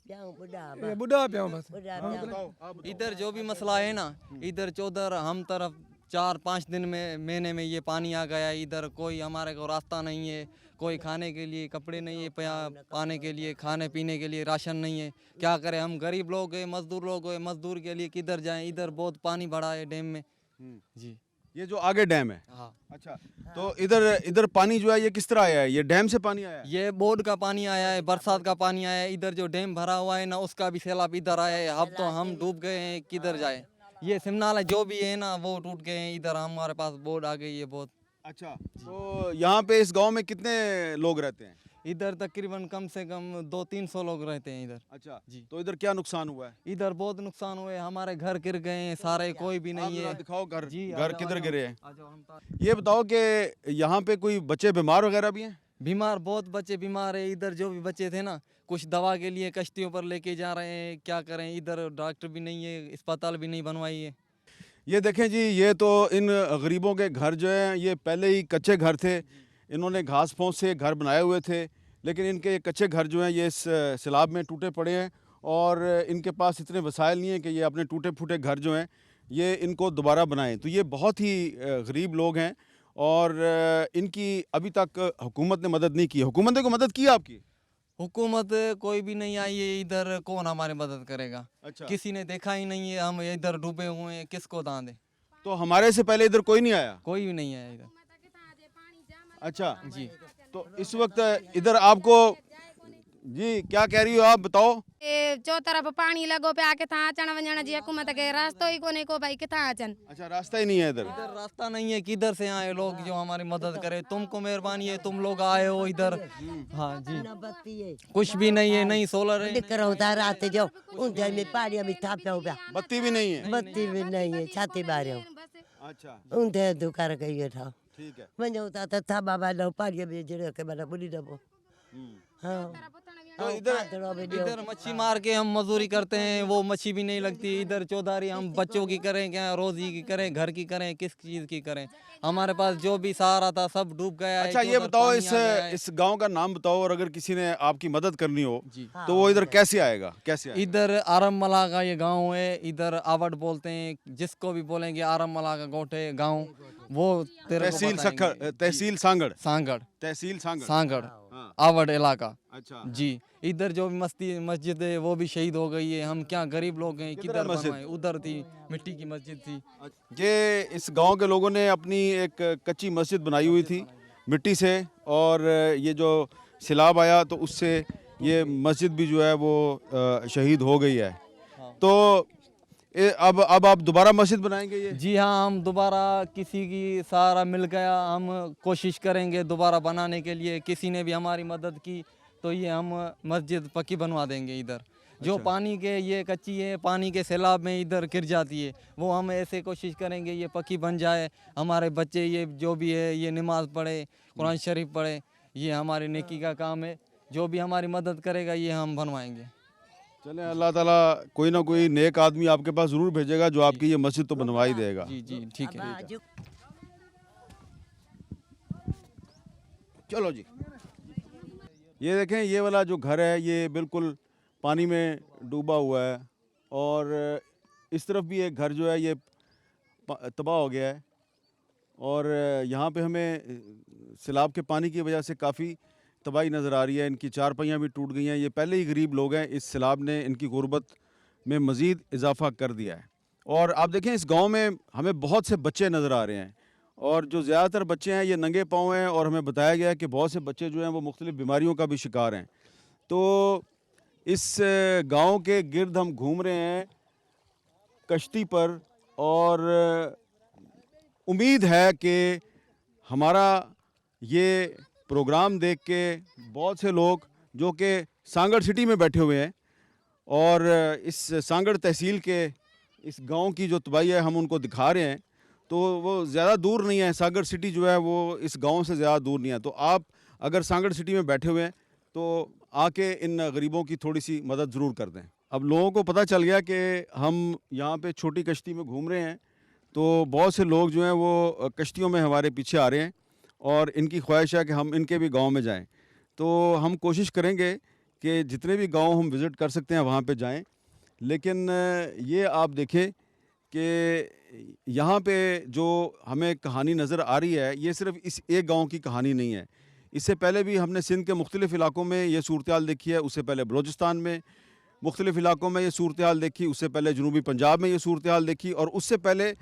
बुढ़ा पे हूँ बस। इधर जो भी मसला है ना, इधर चौधर हम तरफ 4-5 दिन में महीने में ये पानी आ गया। इधर कोई हमारे को रास्ता नहीं है, कोई खाने के लिए कपड़े नहीं है, पाने के लिए खाने पीने के लिए राशन नहीं है। क्या करें, हम गरीब लोग हैं, मजदूर लोग हैं, मजदूर के लिए किधर जाएं? इधर बहुत पानी भरा है डैम में। जी, ये जो आगे डैम है? हाँ। अच्छा, तो इधर पानी जो है ये किस तरह आया है? ये डैम से पानी आया है? ये बोर्ड का पानी आया है, बरसात का पानी आया है। इधर जो डैम भरा हुआ है ना, उसका भी सैलाब इधर आया है। अब तो हम डूब गए हैं, किधर जाए? ये सिमनाला जो भी है ना वो टूट गए हैं। इधर हमारे पास बोर्ड आ गई है बहुत। अच्छा, तो यहाँ पे इस गांव में कितने लोग रहते हैं? इधर तकरीबन कम से कम 200-300 लोग रहते हैं इधर। अच्छा जी। तो इधर क्या नुकसान हुआ है? इधर बहुत नुकसान हुए, हमारे घर गिर गए हैं सारे, कोई भी नहीं है। दिखाओ घर। जी, घर किधर गिरे हैं? आ जाओ, हम ये बताओ कि यहाँ पे कोई बच्चे बीमार वगैरह भी हैं? बीमार, बहुत बच्चे बीमार है। इधर जो भी बच्चे थे ना, कुछ दवा के लिए कश्तियों पर लेके जा रहे हैं। क्या करें, इधर डॉक्टर भी नहीं है, अस्पताल भी नहीं बनवाई है। ये देखें जी, ये तो इन गरीबों के घर जो हैं ये पहले ही कच्चे घर थे। इन्होंने घास फूस से घर बनाए हुए थे, लेकिन इनके ये कच्चे घर जो हैं ये इस सैलाब में टूटे पड़े हैं और इनके पास इतने वसाइल नहीं हैं कि ये अपने टूटे फूटे घर जो हैं ये इनको दोबारा बनाएं। तो ये बहुत ही गरीब लोग हैं और इनकी अभी तक हुकूमत ने मदद नहीं की। हुकूमत ने को मदद की आपकी? हुकूमत कोई भी नहीं आई है इधर, कौन हमारी मदद करेगा? अच्छा, किसी ने देखा ही नहीं है। हम इधर डूबे हुए हैं, किसको दान दें? तो हमारे से पहले इधर कोई नहीं आया? कोई भी नहीं आया इधर। अच्छा जी। तो इस वक्त इधर आपको, जी क्या कह रही हो आप बताओ? चो तरफ पानी लगो पे आके था अचण वञण जी हुकूमत के रास्तो ही कोने को भाई किथा अचन। अच्छा, रास्ता ही नहीं है इधर। इधर रास्ता नहीं है, किधर से आए लोग जो हमारी मदद करे। तुमको मेहरबानी है, तुम लोग आए हो इधर। हाँ जी, कुछ भी नहीं है, नहीं सोलर है। रात जो उधर में पानी में था पे हो गया, बत्ती भी नहीं है। बत्ती भी नहीं है, छाती बारे हो अच्छा, उधर दुकान के ये था ठीक है। वञो था बाबा लो पानी में जड़े के बना बुली दबो। हाँ तो इधर मच्छी मार के हम मजदूरी करते हैं, वो मच्छी भी नहीं लगती। इधर चौधारी हम बच्चों की करें क्या, रोजी की करें, घर की करें, किस चीज की करें। हमारे पास जो भी सहारा था सब डूब गया है। अच्छा, ये चौधर बताओ, पानी आ गया है। इस गांव का नाम बताओ, और अगर किसी ने आपकी मदद करनी हो जी। तो वो इधर कैसे आएगा, कैसे आएगा? इधर आरममला का ये गांव है, इधर आवड़ बोलते हैं, जिसको भी बोलेंगे आरममला का गोटे गांव, वो तेरे को तहसील बताएंगे। सखर, तहसील सांगड़, सांगड़, तहसील सांगड़। सांगड़, हाँ। आवड़ इलाका। अच्छा जी, इधर जो भी मस्जिद है वो भी शहीद हो गई है। हम क्या गरीब लोग हैं, किधर किधर मस्जिद? बनवाएं? उधर थी, मिट्टी की मस्जिद थी। ये इस गांव के लोगों ने अपनी एक कच्ची मस्जिद बनाई हुई थी मिट्टी से, और ये जो सैलाब आया तो उससे ये मस्जिद भी जो है वो शहीद हो गई है। तो अब आप दोबारा मस्जिद बनाएंगे ये? जी हाँ, हम दोबारा किसी की सहारा मिल गया, हम कोशिश करेंगे दोबारा बनाने के लिए। किसी ने भी हमारी मदद की तो ये हम मस्जिद पक्की बनवा देंगे। इधर जो पानी के ये कच्ची है, पानी के सैलाब में इधर गिर जाती है, वो हम ऐसे कोशिश करेंगे ये पक्की बन जाए। हमारे बच्चे ये जो भी है ये नमाज पढ़े, कुरान शरीफ पढ़े, ये हमारी नेकी का काम है। जो भी हमारी मदद करेगा ये हम बनवाएंगे। चले, अल्लाह ताला कोई ना कोई नेक आदमी आपके पास ज़रूर भेजेगा जो आपकी ये मस्जिद तो बनवा ही देगा। जी जी, ठीक है। चलो जी, ये देखें, ये वाला जो घर है ये बिल्कुल पानी में डूबा हुआ है, और इस तरफ भी एक घर जो है ये तबाह हो गया है, और यहाँ पे हमें सैलाब के पानी की वजह से काफ़ी तबाही नज़र आ रही है। इनकी चारपाइयाँ भी टूट गई हैं। ये पहले ही गरीब लोग हैं, इस सैलाब ने इनकी गुर्बत में मज़ीद इजाफ़ा कर दिया है। और आप देखें, इस गांव में हमें बहुत से बच्चे नज़र आ रहे हैं, और जो ज़्यादातर बच्चे हैं ये नंगे पाँव हैं, और हमें बताया गया है कि बहुत से बच्चे जो हैं वो मुख्तलिफ़ बीमारियों का भी शिकार हैं। तो इस गांव के गिर्द हम घूम रहे हैं कश्ती पर, और उम्मीद है कि हमारा ये प्रोग्राम देख के बहुत से लोग जो कि सांगड़ सिटी में बैठे हुए हैं, और इस सांगड़ तहसील के इस गांव की जो तबाही है हम उनको दिखा रहे हैं, तो वो ज़्यादा दूर नहीं है। सांगड़ सिटी जो है वो इस गांव से ज़्यादा दूर नहीं है। तो आप अगर सांगड़ सिटी में बैठे हुए हैं तो आके इन गरीबों की थोड़ी सी मदद ज़रूर कर दें। अब लोगों को पता चल गया कि हम यहाँ पे छोटी कश्ती में घूम रहे हैं, तो बहुत से लोग जो हैं वो कश्तियों में हमारे पीछे आ रहे हैं, और इनकी ख्वाहिश है कि हम इनके भी गांव में जाएं। तो हम कोशिश करेंगे कि जितने भी गांव हम विज़िट कर सकते हैं वहाँ पे जाएं। लेकिन ये आप देखें कि यहाँ पे जो हमें कहानी नज़र आ रही है ये सिर्फ इस एक गांव की कहानी नहीं है। इससे पहले भी हमने सिंध के मुख्तलिफ़ इलाकों में ये सूरत हाल देखी है। उससे पहले बलूचिस्तान में मुख्तलिफ़ इलाकों में ये सूरत हाल देखी, उससे पहले जनूबी पंजाब में ये सूरत हाल देखी, और उससे पहले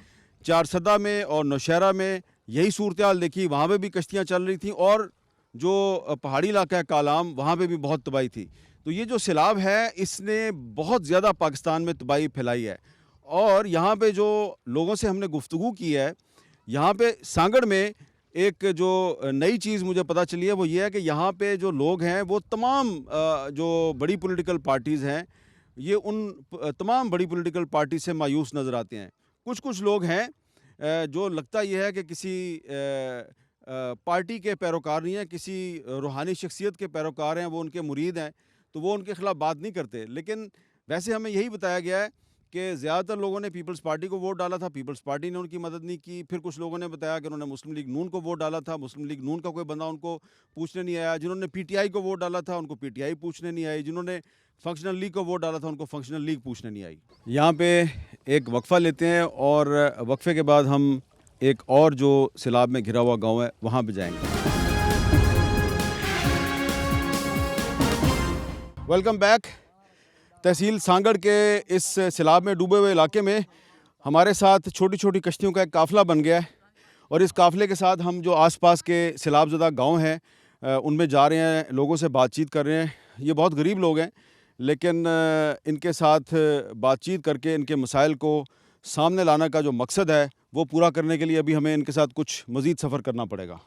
चारसदा में और नौशहरा में यही सूरत हाल देखी। वहाँ पे भी कश्तियाँ चल रही थी, और जो पहाड़ी इलाका है कालाम, वहाँ पे भी बहुत तबाही थी। तो ये जो सैलाब है इसने बहुत ज़्यादा पाकिस्तान में तबाही फैलाई है। और यहाँ पे जो लोगों से हमने गुफ्तगू की है, यहाँ पे सांगड़ में एक जो नई चीज़ मुझे पता चली है वो ये है कि यहाँ पे जो लोग हैं वो तमाम जो बड़ी पॉलिटिकल पार्टीज़ हैं, ये उन तमाम बड़ी पॉलिटिकल पार्टी से मायूस नज़र आते हैं। कुछ लोग हैं जो लगता ये है कि किसी पार्टी के पैरोकार नहीं हैं, किसी रूहानी शख्सियत के पैरोकार हैं, वो उनके मुरीद हैं, तो वो उनके ख़िलाफ़ बात नहीं करते। लेकिन वैसे हमें यही बताया गया है कि ज़्यादातर लोगों ने पीपल्स पार्टी को वोट डाला था, पीपल्स पार्टी ने उनकी मदद नहीं की। फिर कुछ लोगों ने बताया कि उन्होंने मुस्लिम लीग नून को वोट डाला था, मुस्लिम लीग नून का कोई बंदा उनको पूछने नहीं आया। जिन्होंने पीटीआई को वोट डाला था उनको पीटीआई पूछने नहीं आई। जिन्होंने फंक्शनल लीग को वोट डाला था उनको फंक्शनल लीग पूछने नहीं आई। यहाँ पे एक वक्फ़ा लेते हैं, और वक्फ़े के बाद हम एक और जो सैलाब में घिरा हुआ गाँव है वहाँ पर जाएँगे। Welcome back. तहसील सांगड़ के इस सैलाब में डूबे हुए इलाके में हमारे साथ छोटी छोटी कश्तियों का एक काफ़िला बन गया है, और इस काफ़िले के साथ हम जो आसपास के सैलाबज़दा गांव हैं उनमें जा रहे हैं, लोगों से बातचीत कर रहे हैं। ये बहुत गरीब लोग हैं, लेकिन इनके साथ बातचीत करके इनके मसाइल को सामने लाने का जो मकसद है वो पूरा करने के लिए अभी हमें इनके साथ कुछ मज़ीद सफ़र करना पड़ेगा।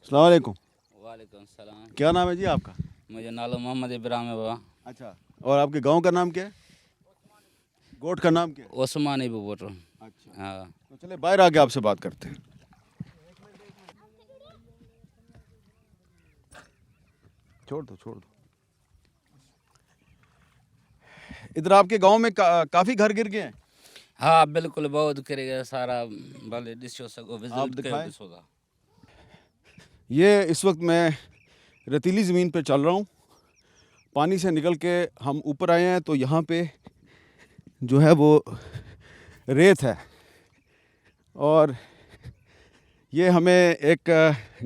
अस्सलाम वालेकुम। वालेकुम सलाम। क्या नाम है जी आपका? मुझे नालो मोहम्मद इब्राहिम है बाबा। अच्छा, और आपके गांव का नाम क्या है? गोट का नाम क्या है? ओस्मानी भी बोल रहा हूँ। अच्छा, हाँ। तो चले बाहर आके आपसे बात करते हैं। छोड़ दो। इधर आपके गांव में काफी घर गिर गए हैं। हाँ बिल्कुल, बहुत करेगा सारा भले डिशो सको आप दिखाएं। ये इस वक्त मैं रेतीली ज़मीन पे चल रहा हूँ। पानी से निकल के हम ऊपर आए हैं तो यहाँ पे जो है वो रेत है और ये हमें एक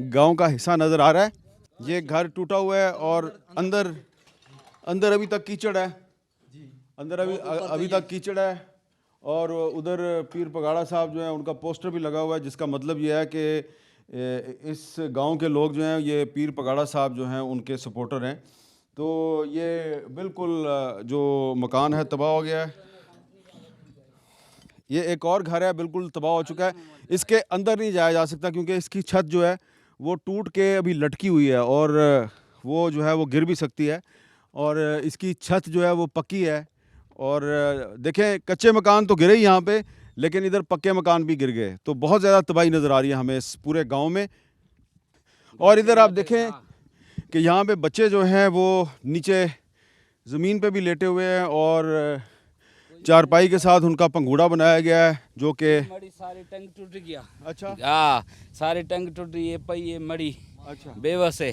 गांव का हिस्सा नज़र आ रहा है। ये घर टूटा हुआ है और अंदर अभी तक कीचड़ है। अंदर अभी तक कीचड़ है और उधर पीर पगाड़ा साहब जो है उनका पोस्टर भी लगा हुआ है, जिसका मतलब ये है कि इस गांव के लोग जो हैं ये पीर पगाड़ा साहब जो हैं उनके सपोर्टर हैं। तो ये बिल्कुल जो मकान है तबाह हो गया है। ये एक और घर है बिल्कुल तबाह हो चुका है। इसके अंदर नहीं जाया जा सकता क्योंकि इसकी छत जो है वो टूट के अभी लटकी हुई है और वो जो है वो गिर भी सकती है। और इसकी छत जो है वो पक्की है और देखें कच्चे मकान तो गिरे ही यहाँ पे, लेकिन इधर पक्के मकान भी गिर गए। तो बहुत ज़्यादा तबाही नज़र आ रही है हमें इस पूरे गांव में। और इधर आप देखें कि यहाँ पे बच्चे जो हैं वो नीचे ज़मीन पे भी लेटे हुए हैं और चारपाई के साथ उनका पंघूड़ा बनाया गया है जो कि सारी टंग टूट गया। अच्छा, हाँ सारी टंग टूट ये पई ये मड़ी। अच्छा, बेबस है।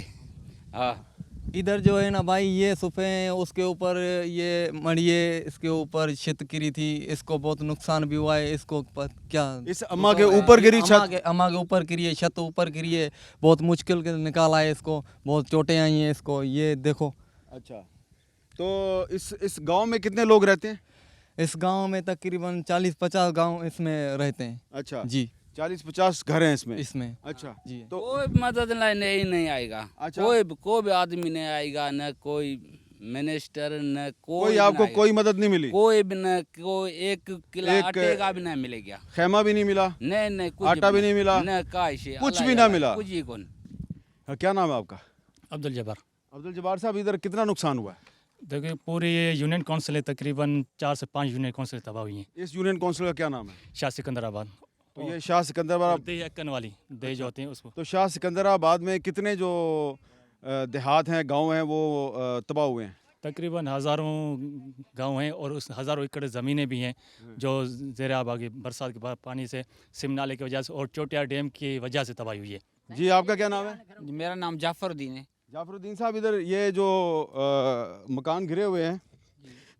हाँ इधर जो है ना भाई, ये सुफे हैं, उसके ऊपर ये मड़िए, इसके ऊपर छत गिरी थी, इसको बहुत नुकसान भी हुआ है। इसको क्या इस अम्मा के ऊपर गिरी छत? अम्मा के ऊपर गिरी है, छत ऊपर गिरी है, बहुत मुश्किल के निकाला है इसको, बहुत चोटें आई हैं इसको, ये देखो। अच्छा, तो इस गांव में कितने लोग रहते हैं? इस गांव में तकरीबन 40-50 गांव इसमें रहते हैं। अच्छा जी, 40-50 घर हैं इसमें। अच्छा जी। तो कोई मदद नहीं आएगा। अच्छा। कोई भी आदमी नहीं आएगा, न कोई मिनिस्टर, न कोई आपको कोई मदद नहीं मिली? कोई भी न कोई एक किलो आटे का भी नहीं मिलेगा। खैमा भी नहीं मिला? नहीं कुछ आटा भी नहीं मिला? न काशी कुछ भी ना मिला? कुछ ही कौन। क्या नाम है आपका? अब्दुल जब्बार। अब्दुल जब्बार साहब, इधर कितना नुकसान हुआ है? देखिए पूरी ये यूनियन काउंसिल है, तकरीबन 4 से 5 यूनियन काउंसिल तबाह हुई हैं। इस यूनियन काउंसिल का क्या नाम है? शाह सिकंदराबाद। तो ये शाह सिकंदराबाद दही अक्कन वाली दही जो होते हैं उसको। तो शाह सिकंदराबाद में कितने जो देहात हैं, गांव हैं, वो तबाह हुए हैं? तकरीबन हज़ारों गांव हैं और उस हज़ारों एकड़ ज़मीनें भी हैं जो ज़ेर आब आ गई बरसात के बाद पानी से, सिम नाले की वजह से और चोटिया डैम की वजह से तबाही हुई है। जी, आपका क्या नाम है? मेरा नाम जाफरुद्दीन है। जाफरुद्दीन साहब, इधर ये जो मकान गिरे हुए हैं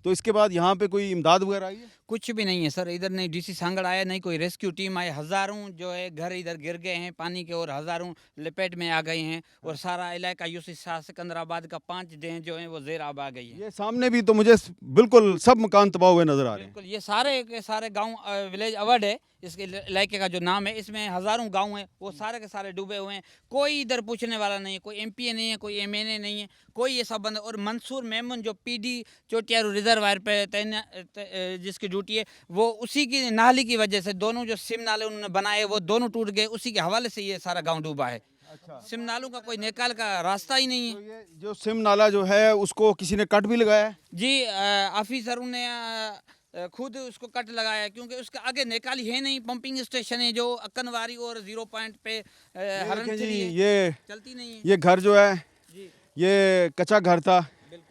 तो इसके बाद यहाँ पे कोई इमदाद वगैरह आई है? कुछ भी नहीं है सर, इधर नहीं डीसी सांगड़ आया, नहीं कोई रेस्क्यू टीम आई। हज़ारों जो है घर इधर गिर गए हैं पानी के और हज़ारों लपेट में आ गए हैं और सारा इलाका यूसी शाह सिकंदराबाद का 5 देह जो हैं वो ज़ेर आब आ गई है। ये सामने भी तो मुझे बिल्कुल सब मकान तबाह हुए नजर आ रहे हैं। बिल्कुल, ये सारे के सारे गांव विलेज अवार्ड है इसके इलाके का जो नाम है, इसमें हज़ारों गांव हैं, वो सारे के सारे डूबे हुए हैं। कोई इधर पूछने वाला नहीं है, कोई एमपीए नहीं है, कोई एमएनए नहीं है, कोई ये सब बंद। और मंसूर मेमन जो पीडी चोटियारू रिजर्वायर पे जिसकी ड्यूटी है, वो उसी की नाली की वजह से दोनों जो सिम नाले उन्होंने बनाए वो दोनों टूट गए। उसी के हवाले से ये सारा गाँव डूबा है। अच्छा, सिम नालों का कोई निकाल का रास्ता ही नहीं है। तो ये जो सिम नाला जो है उसको किसी ने कट भी लगाया है? जी, ऑफिसरों ने खुद उसको कट लगाया क्योंकि उसके आगे निकाली है नहीं। पंपिंग स्टेशन है जो अक्कनवारी और 0 पॉइंट पे हरन जी, ये चलती नहीं है। ये घर जो है ये कच्चा घर था,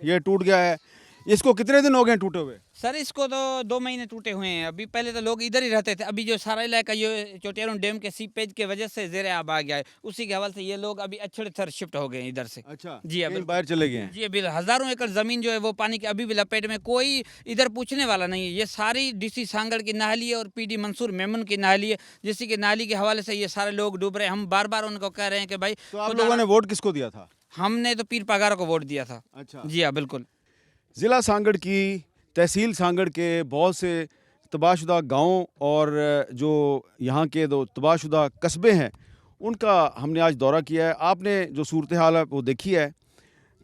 ये टूट गया है। इसको कितने दिन हो गए टूटे हुए? सर इसको तो 2 महीने टूटे हुए हैं। अभी पहले तो लोग इधर ही रहते थे, अभी जो सारा इलाका ये चोटियारू डैम के सीपेज की वजह से ज़ेर आब आ गया है, उसी के हवाले से ये लोग अभी अच्छे थर शिफ्ट हो गए इधर से। अच्छा, जी अभी बाहर चले गए हैं। जी अभी हज़ारों एकड़ ज़मीन जो है वो पानी के अभी भी लपेट में, कोई इधर पूछने वाला नहीं है। ये सारी डीसी सांगड़ की नाली है और पीडी मंसूर मेमन की नाली है, जिसकी की नाली के हवाले से ये सारे लोग डूब रहे हैं। हम बार बार उनको कह रहे हैं कि भाई, तो आप लोगों ने वोट किसको दिया था? हमने तो पीर पगारा को वोट दिया था। अच्छा, जी हाँ बिल्कुल। ज़िला सांगड़ की तहसील सांगड़ के बहुत से तबाहशुदा गाँव और जो यहाँ के दो तबाहशुदा कस्बे हैं उनका हमने आज दौरा किया है। आपने जो सूरत हाल है वो देखी है।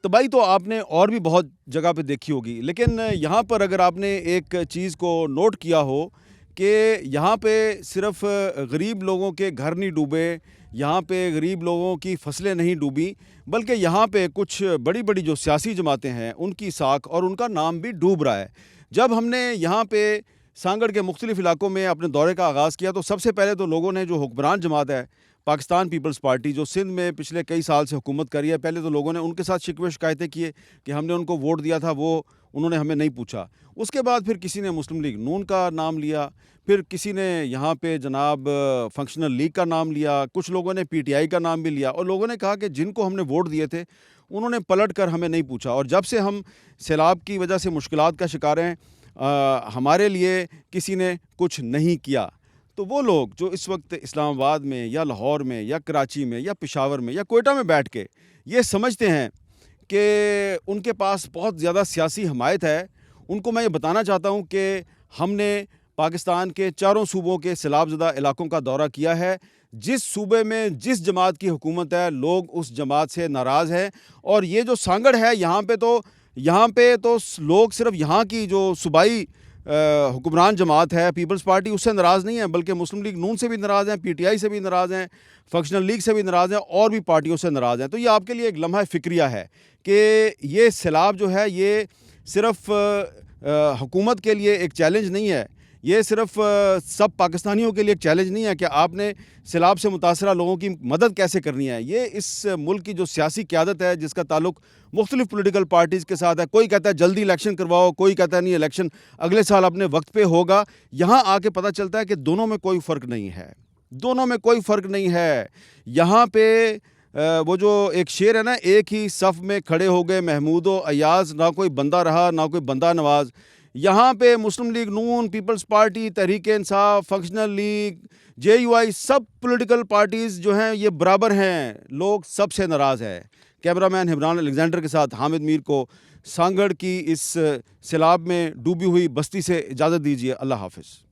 तबाही तो आपने और भी बहुत जगह पे देखी होगी, लेकिन यहाँ पर अगर आपने एक चीज़ को नोट किया हो कि यहाँ पे सिर्फ गरीब लोगों के घर नहीं डूबे, यहाँ पे गरीब लोगों की फसलें नहीं डूबी, बल्कि यहाँ पे कुछ बड़ी बड़ी जो सियासी जमातें हैं उनकी साख और उनका नाम भी डूब रहा है। जब हमने यहाँ पे सांगड़ के मुख्तलिफ इलाकों में अपने दौरे का आगाज़ किया तो सबसे पहले तो लोगों ने, जो हुक्मरान जमात है पाकिस्तान पीपल्स पार्टी, जो सिंध में पिछले कई साल से हुकूमत कर रही है, पहले तो लोगों ने उनके साथ शिकवे शिकायतें किए कि हमने उनको वोट दिया था, वो उन्होंने हमें नहीं पूछा। उसके बाद फिर किसी ने मुस्लिम लीग नून का नाम लिया, फिर किसी ने यहाँ पे जनाब फंक्शनल लीग का नाम लिया, कुछ लोगों ने पीटीआई का नाम भी लिया, और लोगों ने कहा कि जिनको हमने वोट दिए थे उन्होंने पलट कर हमें नहीं पूछा। और जब से हम सैलाब की वजह से मुश्किलात का शिकार हैं, हमारे लिए किसी ने कुछ नहीं किया। तो वो लोग जो इस वक्त इस्लामाबाद में या लाहौर में या कराची में या पेशावर में या कोयटा में बैठ के ये समझते हैं कि उनके पास बहुत ज़्यादा सियासी हमायत है, उनको मैं ये बताना चाहता हूँ कि हमने पाकिस्तान के चारों सूबों के सैलाबज़दा इलाकों का दौरा किया है। जिस सूबे में जिस जमात की हुकूमत है, लोग उस जमात से नाराज़ हैं। और ये जो सांगड़ है, यहाँ पे तो लोग सिर्फ यहाँ की जो सूबाई हुक्मरान जमात है पीपल्स पार्टी, उससे नाराज़ नहीं है, बल्कि मुस्लिम लीग नून से भी नाराज़ हैं, पीटीआई से भी नाराज़ हैं, फंक्शनल लीग से भी नाराज़ हैं, और भी पार्टियों से नाराज़ हैं। तो ये आपके लिए एक लम्हा फ़िक्रिया है कि ये सैलाब जो है ये सिर्फ हुकूमत के लिए एक चैलेंज नहीं है, ये सिर्फ सब पाकिस्तानियों के लिए एक चैलेंज नहीं है कि आपने सैलाब से मुतासरा लोगों की मदद कैसे करनी है। ये इस मुल्क की जो सियासी क़यादत है, जिसका ताल्लुक़ मुख्तलिफ़ पॉलिटिकल पार्टीज़ के साथ है, कोई कहता है जल्दी इलेक्शन करवाओ, कोई कहता है नहीं इलेक्शन अगले साल अपने वक्त पे होगा। यहाँ आके पता चलता है कि दोनों में कोई फ़र्क नहीं है, दोनों में कोई फ़र्क नहीं है। यहाँ पे वो जो एक शेर है ना, एक ही सफ़ में खड़े हो गए महमूद व अयाज़, ना कोई बंदा रहा ना कोई बंदा नवाज। यहाँ पे मुस्लिम लीग नून, peoples party, Tehreek Insaf, functional league, JUI, सब पॉलिटिकल पार्टीज़ जो हैं ये बराबर हैं, लोग सबसे नाराज़ है। कैमरामैन हिब्रान अलेक्जेंडर के साथ हामिद मीर को सांगड़ की इस सैलाब में डूबी हुई बस्ती से इजाज़त दीजिए। अल्लाह हाफ़िज़।